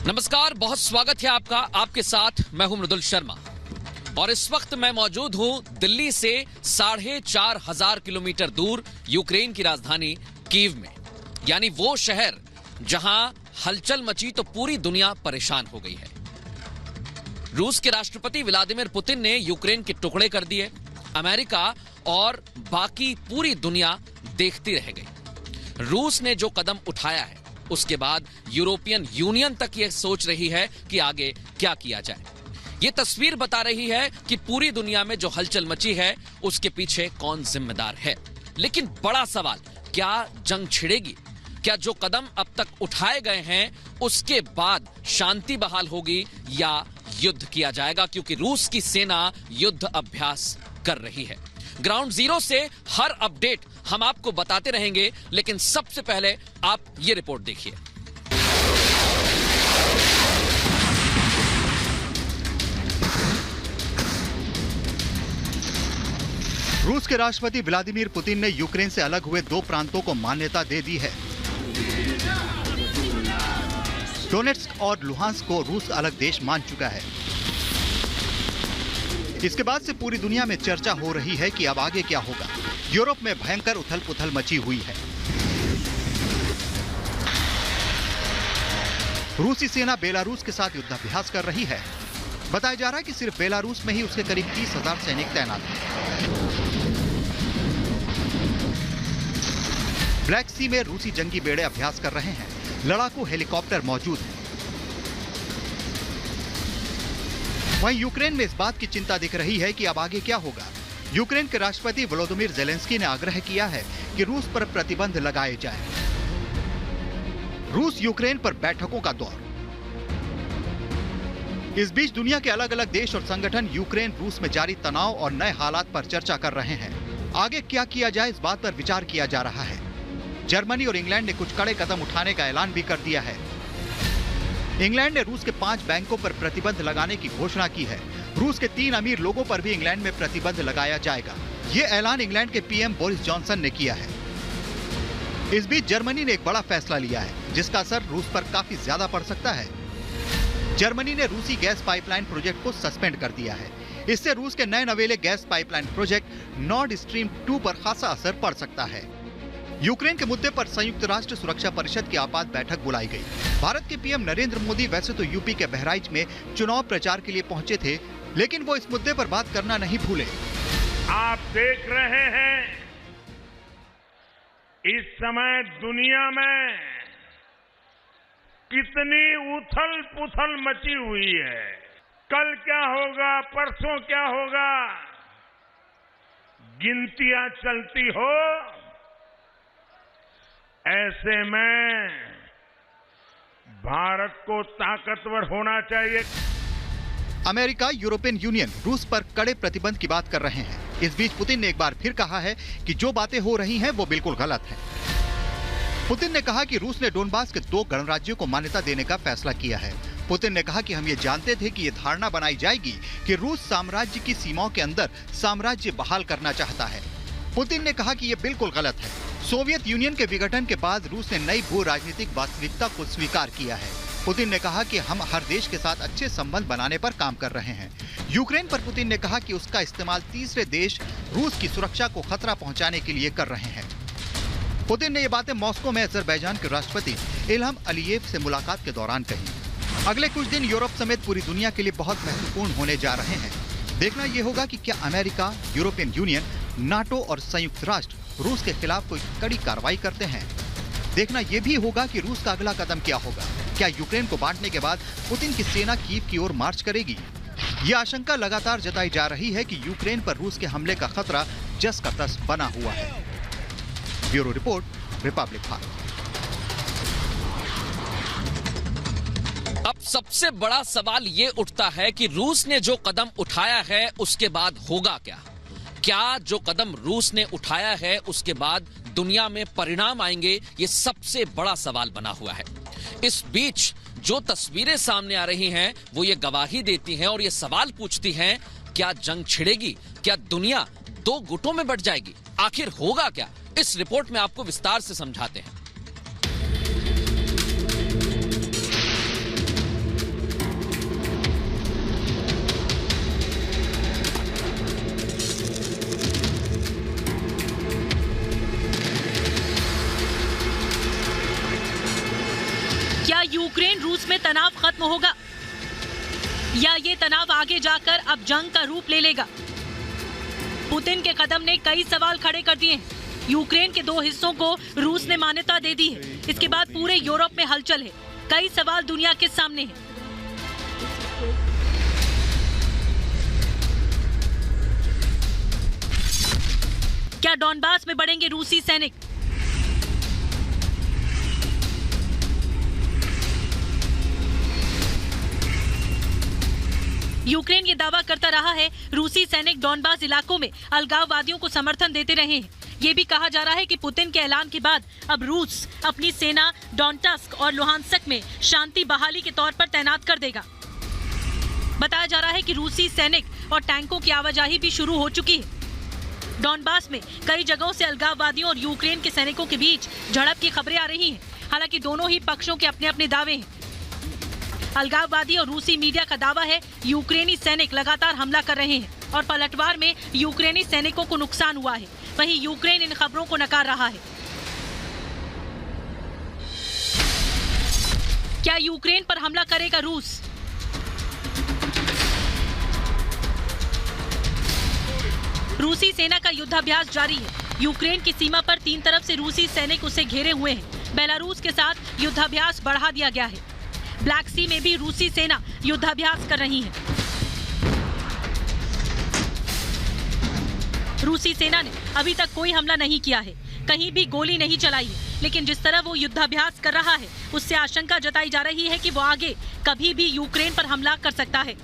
नमस्कार, बहुत स्वागत है आपका। आपके साथ मैं हूं मृदुल शर्मा और इस वक्त मैं मौजूद हूं दिल्ली से 4,500 किलोमीटर दूर यूक्रेन की राजधानी कीव में, यानी वो शहर जहां हलचल मची तो पूरी दुनिया परेशान हो गई है। रूस के राष्ट्रपति व्लादिमीर पुतिन ने यूक्रेन के टुकड़े कर दिए। अमेरिका और बाकी पूरी दुनिया देखती रह गई। रूस ने जो कदम उठाया है उसके बाद यूरोपियन यूनियन तक यह सोच रही है कि आगे क्या किया जाए। यह तस्वीर बता रही है कि पूरी दुनिया में जो हलचल मची है उसके पीछे कौन जिम्मेदार है। लेकिन बड़ा सवाल, क्या जंग छिड़ेगी? क्या जो कदम अब तक उठाए गए हैं उसके बाद शांति बहाल होगी या युद्ध किया जाएगा? क्योंकि रूस की सेना युद्ध अभ्यास कर रही है। ग्राउंड जीरो से हर अपडेट हम आपको बताते रहेंगे, लेकिन सबसे पहले आप ये रिपोर्ट देखिए। रूस के राष्ट्रपति व्लादिमीर पुतिन ने यूक्रेन से अलग हुए 2 प्रांतों को मान्यता दे दी है। डोनेट्स्क और लुहांस्क को रूस अलग देश मान चुका है। इसके बाद से पूरी दुनिया में चर्चा हो रही है कि अब आगे क्या होगा। यूरोप में भयंकर उथल-पुथल मची हुई है। रूसी सेना बेलारूस के साथ युद्धाभ्यास कर रही है। बताया जा रहा है कि सिर्फ बेलारूस में ही उसके करीब 30,000 सैनिक तैनात हैं। ब्लैक सी में रूसी जंगी बेड़े अभ्यास कर रहे हैं। लड़ाकू हेलीकॉप्टर मौजूद हैं। वहीं यूक्रेन में इस बात की चिंता दिख रही है कि अब आगे क्या होगा। यूक्रेन के राष्ट्रपति वोलोदिमीर ज़ेलेंस्की ने आग्रह किया है कि रूस पर प्रतिबंध लगाए जाएं। रूस यूक्रेन पर बैठकों का दौर। इस बीच दुनिया के अलग अलग देश और संगठन यूक्रेन रूस में जारी तनाव और नए हालात पर चर्चा कर रहे हैं। आगे क्या किया जाए इस बात पर विचार किया जा रहा है। जर्मनी और इंग्लैंड ने कुछ कड़े कदम उठाने का ऐलान भी कर दिया है। इंग्लैंड ने रूस के 5 बैंकों पर प्रतिबंध लगाने की घोषणा की है। रूस के 3 अमीर लोगों पर भी इंग्लैंड में प्रतिबंध लगाया जाएगा। ये ऐलान इंग्लैंड के पीएम बोरिस जॉनसन ने किया है। इस बीच जर्मनी ने एक बड़ा फैसला लिया है जिसका असर रूस पर काफी ज्यादा पड़ सकता है। जर्मनी ने रूसी गैस पाइपलाइन प्रोजेक्ट को सस्पेंड कर दिया है। इससे रूस के नए नवेले gas pipeline project Nord Stream 2 पर खासा असर पड़ सकता है। यूक्रेन के मुद्दे पर संयुक्त राष्ट्र सुरक्षा परिषद की आपात बैठक बुलाई गई। भारत के पीएम नरेंद्र मोदी वैसे तो यूपी के बहराइच में चुनाव प्रचार के लिए पहुंचे थे, लेकिन वो इस मुद्दे पर बात करना नहीं भूले। आप देख रहे हैं इस समय दुनिया में कितनी उथल पुथल मची हुई है। कल क्या होगा, परसों क्या होगा, गिनतियां चलती हो। ऐसे में भारत को ताकतवर होना चाहिए। अमेरिका, यूरोपियन यूनियन रूस पर कड़े प्रतिबंध की बात कर रहे हैं। इस बीच पुतिन ने एक बार फिर कहा है कि जो बातें हो रही हैं वो बिल्कुल गलत है। पुतिन ने कहा कि रूस ने डोनबास के 2 गणराज्यों को मान्यता देने का फैसला किया है। पुतिन ने कहा कि हम ये जानते थे कि ये धारणा बनाई जाएगी कि रूस साम्राज्य की सीमाओं के अंदर साम्राज्य बहाल करना चाहता है। पुतिन ने कहा कि ये बिल्कुल गलत है। सोवियत यूनियन के विघटन के बाद रूस ने नई भू राजनीतिक वास्तविकता को स्वीकार किया है। पुतिन ने कहा कि हम हर देश के साथ अच्छे संबंध बनाने पर काम कर रहे हैं। यूक्रेन पर पुतिन ने कहा कि उसका इस्तेमाल तीसरे देश रूस की सुरक्षा को खतरा पहुंचाने के लिए कर रहे हैं। पुतिन ने ये बातें मॉस्को में अजरबैजान के राष्ट्रपति इल्हम अलीयेव से मुलाकात के दौरान कही। अगले कुछ दिन यूरोप समेत पूरी दुनिया के लिए बहुत महत्वपूर्ण होने जा रहे हैं। देखना यह होगा कि क्या अमेरिका, यूरोपियन यूनियन, नाटो और संयुक्त राष्ट्र रूस के खिलाफ कोई कड़ी कार्रवाई करते हैं। देखना यह भी होगा कि रूस का अगला कदम क्या होगा। क्या यूक्रेन को बांटने के बाद पुतिन की सेना कीव की ओर मार्च करेगी? यह आशंका लगातार जताई जा रही है कि यूक्रेन पर रूस के हमले का खतरा जस का तस बना हुआ है। Bureau report, Republic Bharat. अब सबसे बड़ा सवाल ये उठता है कि रूस ने जो कदम उठाया है उसके बाद होगा क्या? क्या जो कदम रूस ने उठाया है उसके बाद दुनिया में परिणाम आएंगे? ये सबसे बड़ा सवाल बना हुआ है। इस बीच जो तस्वीरें सामने आ रही हैं वो ये गवाही देती हैं और ये सवाल पूछती हैं, क्या जंग छिड़ेगी? क्या दुनिया 2 गुटों में बंट जाएगी? आखिर होगा क्या? इस रिपोर्ट में आपको विस्तार से समझाते हैं। क्या यूक्रेन रूस में तनाव खत्म होगा या ये तनाव आगे जाकर अब जंग का रूप ले लेगा? पुतिन के कदम ने कई सवाल खड़े कर दिए हैं। यूक्रेन के 2 हिस्सों को रूस ने मान्यता दे दी है। इसके बाद पूरे यूरोप में हलचल है। कई सवाल दुनिया के सामने हैं। क्या डॉनबास में बढ़ेंगे रूसी सैनिक? यूक्रेन ये दावा करता रहा है रूसी सैनिक डॉनबास इलाकों में अलगाववादियों को समर्थन देते रहे हैं। ये भी कहा जा रहा है कि पुतिन के ऐलान के बाद अब रूस अपनी सेना डोनेट्स्क और लुहांस्क में शांति बहाली के तौर पर तैनात कर देगा। बताया जा रहा है कि रूसी सैनिक और टैंकों की आवाजाही भी शुरू हो चुकी है। डॉनबास में कई जगहों से अलगाववादियों और यूक्रेन के सैनिकों के बीच झड़प की खबरें आ रही हैं। हालांकि दोनों ही पक्षों के अपने अपने दावे हैं। अलगाववादी और रूसी मीडिया का दावा है यूक्रेनी सैनिक लगातार हमला कर रहे हैं और पलटवार में यूक्रेनी सैनिकों को नुकसान हुआ है। वहीं यूक्रेन इन खबरों को नकार रहा है। क्या यूक्रेन पर हमला करेगा रूस? रूसी सेना का युद्धाभ्यास जारी है। यूक्रेन की सीमा पर 3 तरफ से रूसी सैनिक उसे घेरे हुए हैं। बेलारूस के साथ युद्धाभ्यास बढ़ा दिया गया है। ब्लैक सी में भी रूसी सेना युद्धाभ्यास कर रही है। रूसी सेना ने अभी तक कोई हमला नहीं किया है, कहीं भी गोली नहीं चलाई है, लेकिन जिस तरह वो युद्धाभ्यास कर रहा है उससे आशंका जताई जा रही है कि वो आगे कभी भी यूक्रेन पर हमला कर सकता है।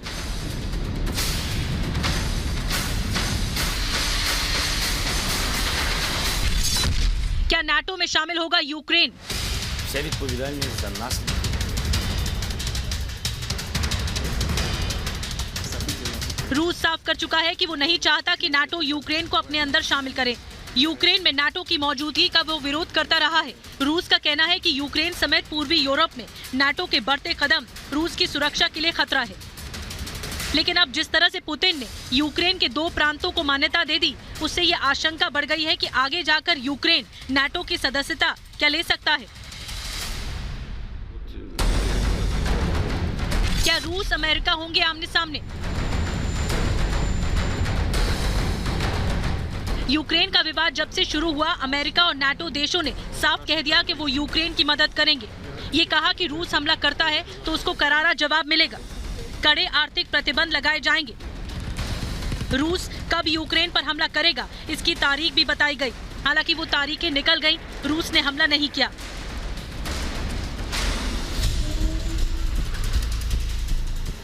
क्या नाटो में शामिल होगा यूक्रेन? रूस साफ कर चुका है कि वो नहीं चाहता कि नाटो यूक्रेन को अपने अंदर शामिल करे। यूक्रेन में नाटो की मौजूदगी का वो विरोध करता रहा है। रूस का कहना है कि यूक्रेन समेत पूर्वी यूरोप में नाटो के बढ़ते कदम रूस की सुरक्षा के लिए खतरा है। लेकिन अब जिस तरह से पुतिन ने यूक्रेन के 2 प्रांतों को मान्यता दे दी, उससे ये आशंका बढ़ गई है कि आगे जाकर यूक्रेन नाटो की सदस्यता क्या ले सकता है। क्या रूस अमेरिका होंगे आमने सामने? यूक्रेन का विवाद जब से शुरू हुआ, अमेरिका और नाटो देशों ने साफ कह दिया कि वो यूक्रेन की मदद करेंगे। ये कहा कि रूस हमला करता है तो उसको करारा जवाब मिलेगा। कड़े आर्थिक प्रतिबंध लगाए जाएंगे। रूस कब यूक्रेन पर हमला करेगा, इसकी तारीख भी बताई गई। हालांकि वो तारीखें निकल गई, रूस ने हमला नहीं किया।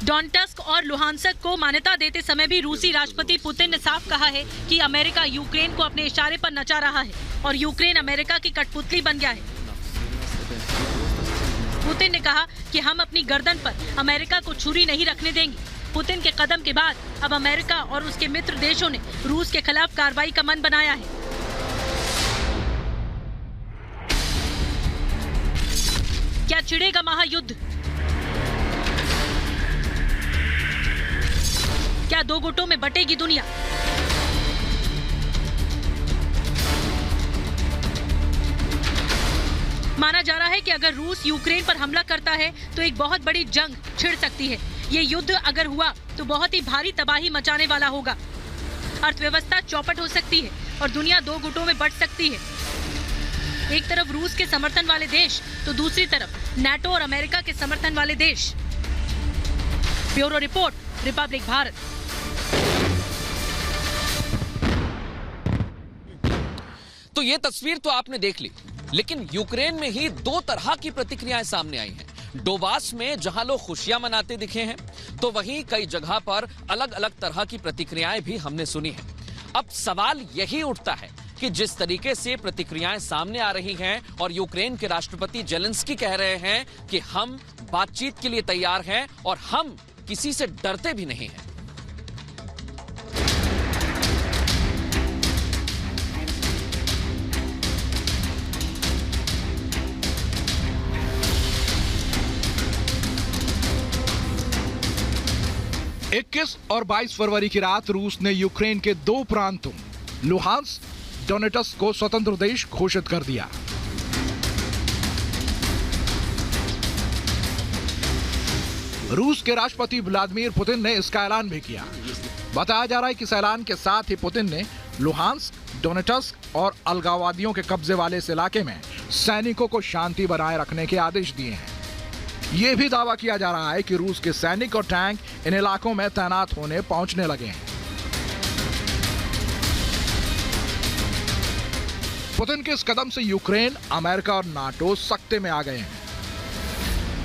डोनेट्स्क और लुहांस्क को मान्यता देते समय भी रूसी राष्ट्रपति पुतिन ने साफ कहा है कि अमेरिका यूक्रेन को अपने इशारे पर नचा रहा है और यूक्रेन अमेरिका की कठपुतली बन गया है। पुतिन ने कहा कि हम अपनी गर्दन पर अमेरिका को छुरी नहीं रखने देंगे। पुतिन के कदम के बाद अब अमेरिका और उसके मित्र देशों ने रूस के खिलाफ कार्रवाई का मन बनाया है। क्या छिड़ेगा महायुद्ध? क्या 2 गुटों में बटेगी दुनिया? माना जा रहा है कि अगर रूस यूक्रेन पर हमला करता है तो एक बहुत बड़ी जंग छिड़ सकती है। ये युद्ध अगर हुआ तो बहुत ही भारी तबाही मचाने वाला होगा। अर्थव्यवस्था चौपट हो सकती है और दुनिया 2 गुटों में बंट सकती है। एक तरफ रूस के समर्थन वाले देश तो दूसरी तरफ नाटो और अमेरिका के समर्थन वाले देश। Bureau report, Republic Bharat. तो ये तस्वीर तो आपने देख ली, लेकिन यूक्रेन में ही 2 तरह की प्रतिक्रियाएं सामने आई हैं। डोबास में जहां लोग खुशियां मनाते दिखे हैं, तो वहीं कई जगह पर अलग अलग तरह की प्रतिक्रियाएं भी हमने सुनी हैं। अब सवाल यही उठता है कि जिस तरीके से प्रतिक्रियाएं सामने आ रही हैं और यूक्रेन के राष्ट्रपति जेलेंस्की कह रहे हैं कि हम बातचीत के लिए तैयार हैं और हम किसी से डरते भी नहीं हैं। इक्कीस और 22 फरवरी की रात रूस ने यूक्रेन के 2 प्रांतों लुहांस्क, डोनेट्स्क को स्वतंत्र देश घोषित कर दिया। रूस के राष्ट्रपति व्लादिमीर पुतिन ने इसका ऐलान भी किया। बताया जा रहा है कि इस ऐलान के साथ ही पुतिन ने लुहांस्क, डोनेट्स्क और अलगाववादियों के कब्जे वाले इस इलाके में सैनिकों को शांति बनाए रखने के आदेश दिए हैं। यह भी दावा किया जा रहा है कि रूस के सैनिक और टैंक इन इलाकों में तैनात होने पहुंचने लगे हैं। पुतिन के इस कदम से यूक्रेन, अमेरिका और नाटो सख्ते में आ गए हैं।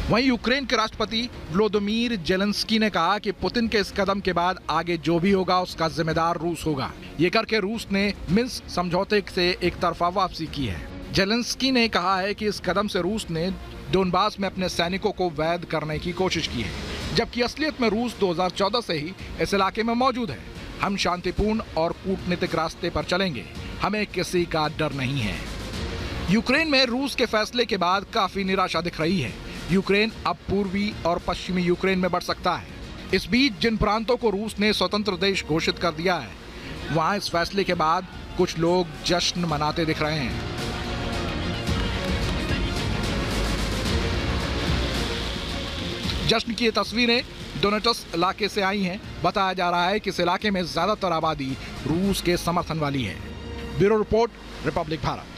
वहीं यूक्रेन के राष्ट्रपति व्लादिमीर ज़ेलेंस्की ने कहा कि पुतिन के इस कदम के बाद आगे जो भी होगा उसका जिम्मेदार रूस होगा। ये करके रूस ने मिन्स्क समझौते से एक तरफा वापसी की है। ज़ेलेंस्की ने कहा है कि इस कदम से रूस ने डोनबास में अपने सैनिकों को वैध करने की कोशिश की है, जबकि असलियत में रूस 2014 से ही इस इलाके में मौजूद है। हम शांतिपूर्ण और कूटनीतिक रास्ते पर चलेंगे, हमें किसी का डर नहीं है। यूक्रेन में रूस के फैसले के बाद काफी निराशा दिख रही है। यूक्रेन अब पूर्वी और पश्चिमी यूक्रेन में बढ़ सकता है। इस बीच जिन प्रांतों को रूस ने स्वतंत्र देश घोषित कर दिया है, वहां इस फैसले के बाद कुछ लोग जश्न मनाते दिख रहे हैं। जश्न की ये तस्वीरें डोनेट्स्क इलाके से आई हैं। बताया जा रहा है कि इस इलाके में ज्यादातर आबादी रूस के समर्थन वाली है। Bureau report, Republic Bharat.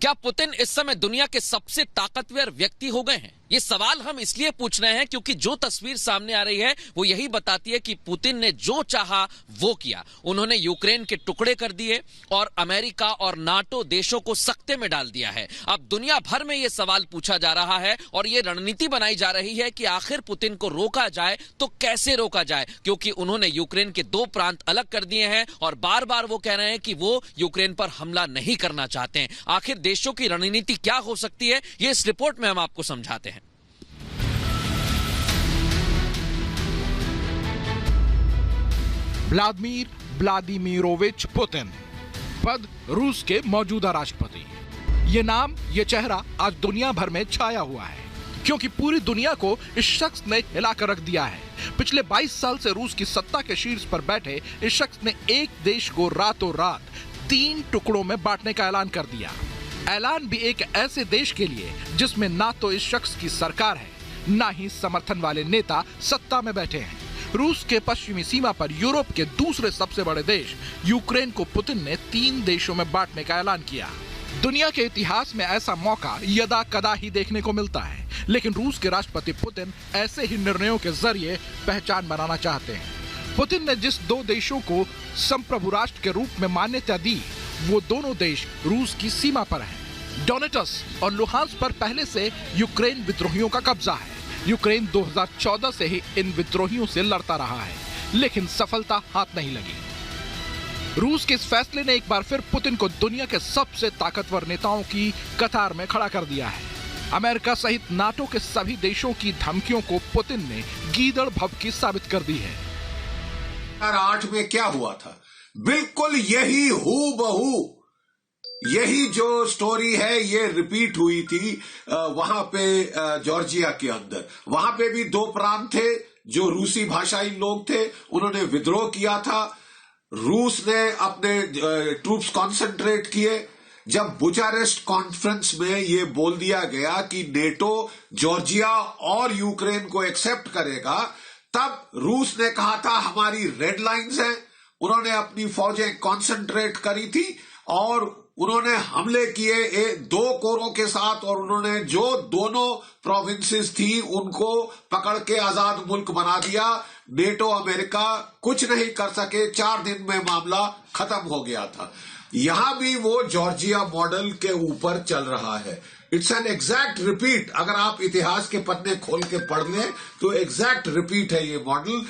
क्या पुतिन इस समय दुनिया के सबसे ताकतवर व्यक्ति हो गए हैं? ये सवाल हम इसलिए पूछ रहे हैं क्योंकि जो तस्वीर सामने आ रही है वो यही बताती है कि पुतिन ने जो चाहा वो किया। उन्होंने यूक्रेन के टुकड़े कर दिए और अमेरिका और नाटो देशों को सख्ते में डाल दिया है। अब दुनिया भर में ये सवाल पूछा जा रहा है और ये रणनीति बनाई जा रही है कि आखिर पुतिन को रोका जाए तो कैसे रोका जाए, क्योंकि उन्होंने यूक्रेन के 2 प्रांत अलग कर दिए हैं और बार बार वो कह रहे हैं कि वो यूक्रेन पर हमला नहीं करना चाहते हैं। आखिर देशों की रणनीति क्या हो सकती है, ये इस रिपोर्ट में हम आपको समझाते हैं। व्लादिमीर व्लादिमीरोविच पुतिन, पद रूस के मौजूदा राष्ट्रपति। ये नाम, ये चेहरा आज दुनिया भर में छाया हुआ है, क्योंकि पूरी दुनिया को इस शख्स ने हिलाकर रख दिया है। पिछले 22 साल से रूस की सत्ता के शीर्ष पर बैठे इस शख्स ने एक देश को रातों रात 3 टुकड़ों में बांटने का ऐलान कर दिया। ऐलान भी एक ऐसे देश के लिए जिसमें ना तो इस शख्स की सरकार है, ना ही समर्थन वाले नेता सत्ता में बैठे हैं। रूस के पश्चिमी सीमा पर यूरोप के दूसरे सबसे बड़े देश यूक्रेन को पुतिन ने 3 देशों में बांटने का ऐलान किया। दुनिया के इतिहास में ऐसा मौका यदा कदा ही देखने को मिलता है, लेकिन रूस के राष्ट्रपति पुतिन ऐसे ही निर्णयों के जरिए पहचान बनाना चाहते हैं। पुतिन ने जिस 2 देशों को संप्रभु राष्ट्र के रूप में मान्यता दी, वो दोनों देश रूस की सीमा पर हैं। डोनेट्स्क और लुहांस्क पर पहले से यूक्रेन विद्रोहियों का कब्जा है। यूक्रेन 2014 से ही इन विद्रोहियों से लड़ता रहा है, लेकिन सफलता हाथ नहीं लगी। रूस के इस फैसले ने एक बार फिर पुतिन को दुनिया के सबसे ताकतवर नेताओं की कतार में खड़ा कर दिया है। अमेरिका सहित नाटो के सभी देशों की धमकियों को पुतिन ने गीदड़ भभकी साबित कर दी है। 2008 में क्या हुआ था, बिल्कुल यही हूबहू यही जो स्टोरी है ये रिपीट हुई थी वहां पे जॉर्जिया के अंदर। वहां पे भी 2 प्रांत थे जो रूसी भाषाई लोग थे, उन्होंने विद्रोह किया था। रूस ने अपने ट्रूप्स कॉन्सेंट्रेट किए। जब बुचारेस्ट कॉन्फ्रेंस में ये बोल दिया गया कि नेटो जॉर्जिया और यूक्रेन को एक्सेप्ट करेगा, तब रूस ने कहा था हमारी रेड लाइंस हैं। उन्होंने अपनी फौजें कॉन्सेंट्रेट करी थी और उन्होंने हमले किए 2 कोरों के साथ, और उन्होंने जो दोनों प्रोविंसेस थी उनको पकड़ के आजाद मुल्क बना दिया। नेटो अमेरिका कुछ नहीं कर सके, 4 दिन में मामला खत्म हो गया था। यहां भी वो जॉर्जिया मॉडल के ऊपर चल रहा है। It's an exact repeat. अगर आप इतिहास के पन्ने खोल के पढ़ लें तो एग्जैक्ट रिपीट है ये मॉडल।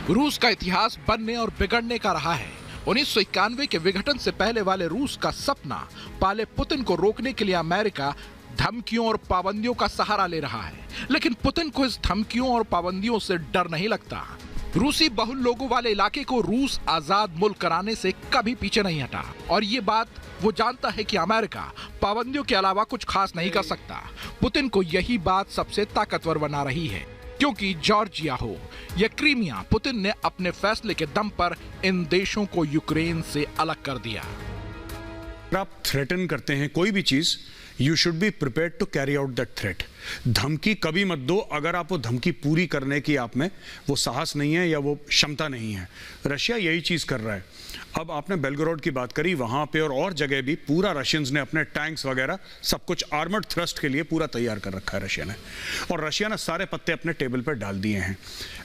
रूस का इतिहास बनने और बिगड़ने का रहा है। 1991 के विघटन से पहले वाले रूस का सपना पाले पुतिन को रोकने के लिए अमेरिका धमकियों और पाबंदियों का सहारा ले रहा है, लेकिन पुतिन को इस धमकियों और पाबंदियों से डर नहीं लगता। रूसी बहुल लोगों वाले इलाके को रूस आजाद मुल्क कराने से कभी पीछे नहीं हटा, और ये बात वो जानता है कि अमेरिका पाबंदियों के अलावा कुछ खास नहीं कर सकता। पुतिन को यही बात सबसे ताकतवर बना रही है, क्योंकि जॉर्जिया हो या क्रीमिया, पुतिन ने अपने फैसले के दम पर इन देशों को यूक्रेन से अलग कर दिया। अगर आप थ्रेटन करते हैं कोई भी चीज, you should be prepared to carry out that threat. धमकी कभी मत दो अगर आप वो धमकी पूरी करने की आप में वो साहस नहीं है या वो क्षमता नहीं है। रशिया यही चीज कर रहा है। अब आपने बेलगोरोड की बात करी, वहां पे और जगह भी पूरा रशियंस ने अपने टैंक्स वगैरह सब कुछ आर्मर्ड थ्रस्ट के लिए पूरा तैयार कर रखा है रशिया ने, और रशिया ने सारे पत्ते अपने टेबल पर डाल दिए हैं।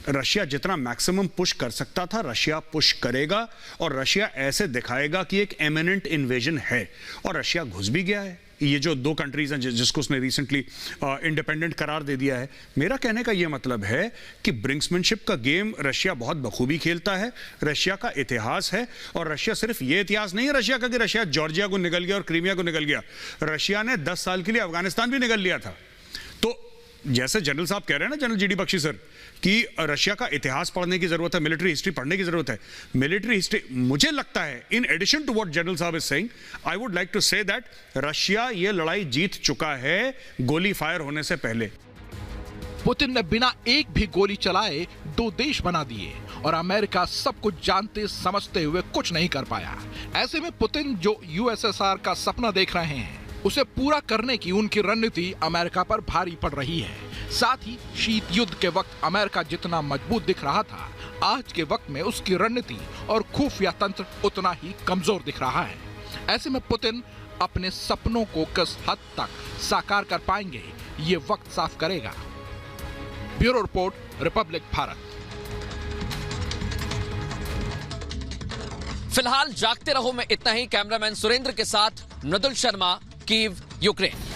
रशिया जितना मैक्सिमम पुश कर सकता था रशिया पुश करेगा, और रशिया ऐसे दिखाएगा कि एक एमिनेंट इन्वेजन है, और रशिया घुस भी गया है। ये जो दो कंट्रीज हैं जिसको उसने रिसेंटली इंडिपेंडेंट करार दे दिया है, मेरा कहने का ये मतलब है कि ब्रिंक्समैनशिप का गेम रशिया बहुत बखूबी खेलता है। रशिया का इतिहास है, और रशिया सिर्फ ये इतिहास नहीं है रशिया का कि रशिया जॉर्जिया को निगल गया और क्रीमिया को निगल गया। रशिया ने 10 साल के लिए अफगानिस्तान भी निगल लिया था। तो जैसे जनरल साहब कह रहे हैं ना, जनरल जीडी बख्शी सर, कि रशिया का इतिहास पढ़ने की जरूरत है, मिलिट्री हिस्ट्री पढ़ने की जरूरत है। मिलिट्री हिस्ट्री, मुझे लगता है in addition to what general साहब is saying, I would like to say that Russia ये लड़ाई जीत चुका है गोली फायर होने से पहले। पुतिन ने बिना एक भी गोली चलाए 2 देश बना दिए, और अमेरिका सब कुछ जानते समझते हुए कुछ नहीं कर पाया। ऐसे में पुतिन जो यूएसएसआर का सपना देख रहे हैं, उसे पूरा करने की उनकी रणनीति अमेरिका पर भारी पड़ रही है। साथ ही शीत युद्ध के वक्त अमेरिका जितना मजबूत दिख रहा था, आज के वक्त में उसकी रणनीति और खुफिया तंत्र उतना ही कमजोर दिख रहा है। ऐसे में पुतिन अपने सपनों को किस हद तक साकार कर पाएंगे, ये वक्त साफ करेगा। Bureau report, Republic Bharat. फिलहाल जागते रहो में इतना ही। कैमरामैन सुरेंद्र के साथ मृदुल शर्मा, कीव, यूक्रेन।